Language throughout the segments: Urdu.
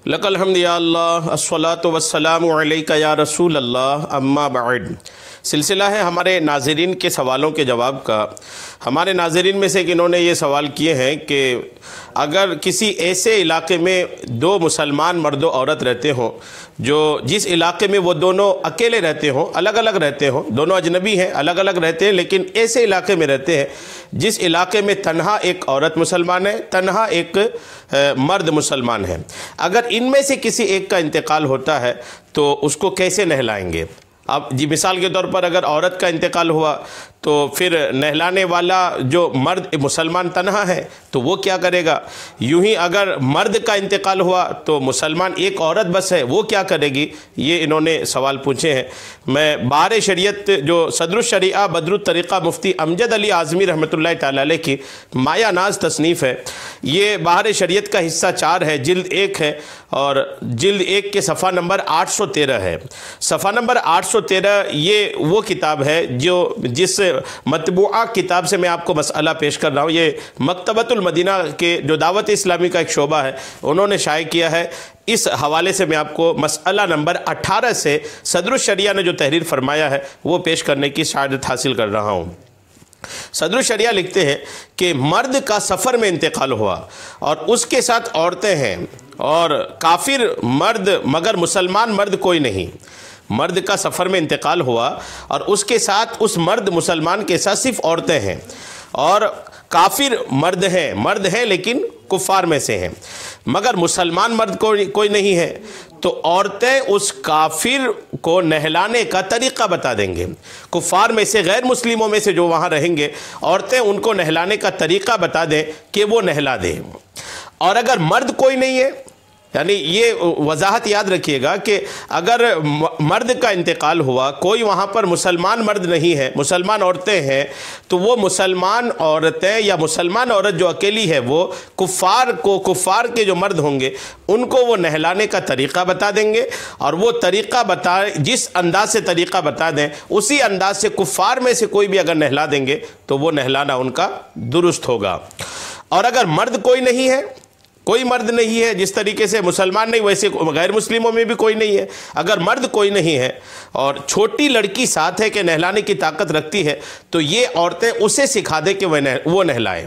لک الحمد یا اللہ الصلاۃ والسلام علیک یا رسول اللہ اما بعد۔ سلسلہ ہے ہمارے ناظرین کے سوالوں کے جواب کا۔ ہمارے ناظرین میں سے انہوں نے یہ سوال کیے ہیں کہ اگر کسی ایسے علاقے میں دو مسلمان مرد و عورت رہتے ہوں جو جس علاقے میں وہ دونوں اکیلے رہتے ہوں، الگ الگ رہتے ہوں، دونوں اجنبی ہیں، الگ الگ رہتے ہیں، لیکن ایسے علاقے میں رہتے ہیں جس علاقے میں تنہا ایک عورت مسلمان ہے، تنہا ایک مرد مسلمان ہے، اگر ان میں سے کسی ایک کا انتقال ہوتا ہے تو اس کو کیسے نہلائیں گے؟ اب جی مثال کے طور پر اگر عورت کا انتقال ہوا تو پھر نہلانے والا جو مرد مسلمان تنہا ہے تو وہ کیا کرے گا؟ یوں ہی اگر مرد کا انتقال ہوا تو مسلمان ایک عورت بس ہے، وہ کیا کرے گی؟ یہ انہوں نے سوال پوچھے ہیں۔ میں بہار شریعت جو صدر الشریعہ بدر الطریقہ مفتی امجد علی اعظمی رحمۃ اللہ تعالی علیہ کی مایہ ناز تصنیف ہے، یہ بہار شریعت کا حصہ 4 ہے، جلد 1 ہے، اور جلد 1 کے صفحہ نمبر 813 ہے۔ صفحہ نمبر 813 یہ وہ کتاب ہے جس مطبوعہ کتاب سے میں آپ کو مسئلہ پیش کر رہا ہوں۔ یہ مکتبۃ المدینہ کے جو دعوت اسلامی کا ایک شعبہ ہے انہوں نے شائع کیا ہے۔ اس حوالے سے میں آپ کو مسئلہ نمبر 18 سے صدر الشریعہ نے جو تحریر فرمایا ہے وہ پیش کرنے کی سعادت حاصل کر رہا ہوں۔ صدر الشریعہ لکھتے ہیں کہ مرد کا سفر میں انتقال ہوا اور اس کے ساتھ عورتیں ہیں اور کافر مرد مگر مسلمان مرد کوئی نہیں۔ مرد کا سفر میں انتقال ہوا اور اس کے ساتھ اس مرد مسلمان کے ساتھ صرف عورتیں ہیں اور کافر مرد ہیں لیکن کفار میں سے ہیں، مگر مسلمان مرد کوئی نہیں ہے، تو عورتیں اس کافر کو نہلانے کا طریقہ بتا دیں گے۔ کفار میں سے، غیر مسلموں میں سے جو وہاں رہیں گے، عورتیں ان کو نہلانے کا طریقہ بتا دیں کہ وہ نہلا دیں۔ اور اگر مرد کوئی نہیں ہے، یعنی یہ وضاحت یاد رکھیے گا کہ اگر مرد کا انتقال ہوا، کوئی وہاں پر مسلمان مرد نہیں ہے، مسلمان عورتیں ہیں، تو وہ مسلمان عورتیں یا مسلمان عورت جو اکیلی ہے وہ کفار کے جو مرد ہوں گے ان کو وہ نہلانے کا طریقہ بتا دیں گے، اور وہ طریقہ جس انداز سے طریقہ بتا دیں اسی انداز سے کفار میں سے کوئی بھی اگر نہلا دیں گے تو وہ نہلانا ان کا درست ہوگا۔ اور اگر مرد کوئی نہیں ہے، کوئی مرد نہیں ہے، جس طریقے سے مسلمان نہیں ویسے غیر مسلموں میں بھی کوئی نہیں ہے، اگر مرد کوئی نہیں ہے اور چھوٹی لڑکی ساتھ ہے کہ نہلانے کی طاقت رکھتی ہے تو یہ عورتیں اسے سکھا دیں کہ وہ نہلائیں۔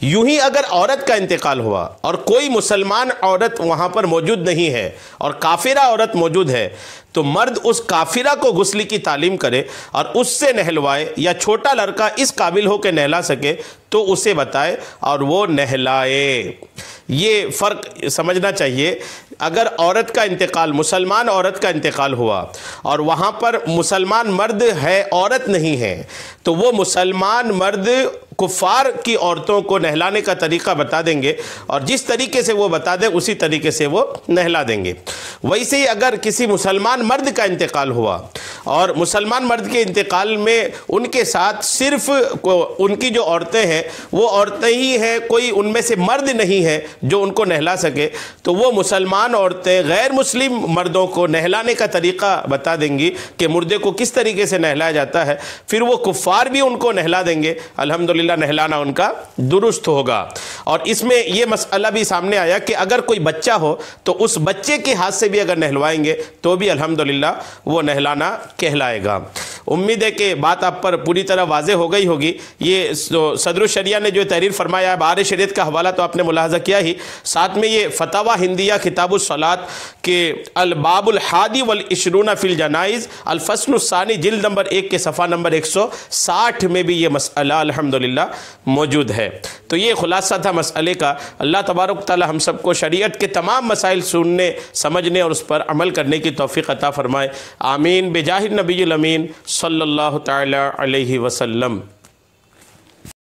یوں ہی اگر عورت کا انتقال ہوا اور کوئی مسلمان عورت وہاں پر موجود نہیں ہے اور کافرہ عورت موجود ہے تو مرد اس کافرہ کو غسل کی تعلیم کرے اور اس سے نہلوائے، یا چھوٹا لڑکا اس قابل ہو کہ نہلا سکے تو اسے بتائے اور وہ نہلائے۔ یہ فرق سمجھنا چاہیے۔ اگر عورت کا انتقال، مسلمان عورت کا انتقال ہوا اور وہاں پر مسلمان مرد ہے، عورت نہیں ہے، تو وہ مسلمان مرد کفار کی عورتوں کو نہلانے کا طریقہ بتا دیں گے اور جس طریقے سے وہ بتا دیں اسی طریقے سے وہ نہلا دیں گے۔ ویسے ہی اگر کسی مسلمان مرد کا انتقال ہوا اور مسلمان مرد کے انتقال میں ان کے ساتھ صرف ان کی جو عورتیں ہیں وہ عورتیں ہی ہیں، کوئی ان میں سے مرد نہیں ہے جو ان کو نہلا سکے، تو وہ مسلمان عورتیں غیر مسلم مردوں کو نہلانے کا طریقہ بتا دیں گی کہ مردے کو کس طریقے سے نہلایا جاتا ہے، پھر وہ کفار بھی ان کو نہلا دیں گے، الحمدللہ نہلانا ان کا درست ہوگا۔ اور اس میں یہ مسئلہ بھی سامنے آیا کہ اگر کوئی بچہ ہو تو اس بچے کے ہاتھ سے بھی اگر نہلوائیں گے تو بھی الحمدللہ وہ نہلانا کہلائے گا۔ امید ہے کہ بات آپ پر پوری طرح واضح ہو گئی ہوگی۔ یہ صدر الشریعہ نے جو تحریر فرمایا ہے، بہار شریعت کا حوالہ تو آپ نے ملاحظہ کیا ہی، ساتھ میں یہ فتاوی ہندیہ کتاب الصلاۃ کے الباب الحادی والعشرون فی الجنائز الفصل الثانی جلد نمبر 1 کے صفحہ نمبر 160 میں بھی یہ مسئلہ الحمدللہ موجود ہے۔ تو یہ خلاصہ تھا مسئلے کا۔ اللہ تبارک تعالی ہم سب کو شریعت کے تمام مسائل سننے، سمجھنے اور اس پر عمل کرنے کی توفیق عطا فرمائے۔ آمین بجاہ النبی الامین صلی اللہ تعالی علیہ وسلم۔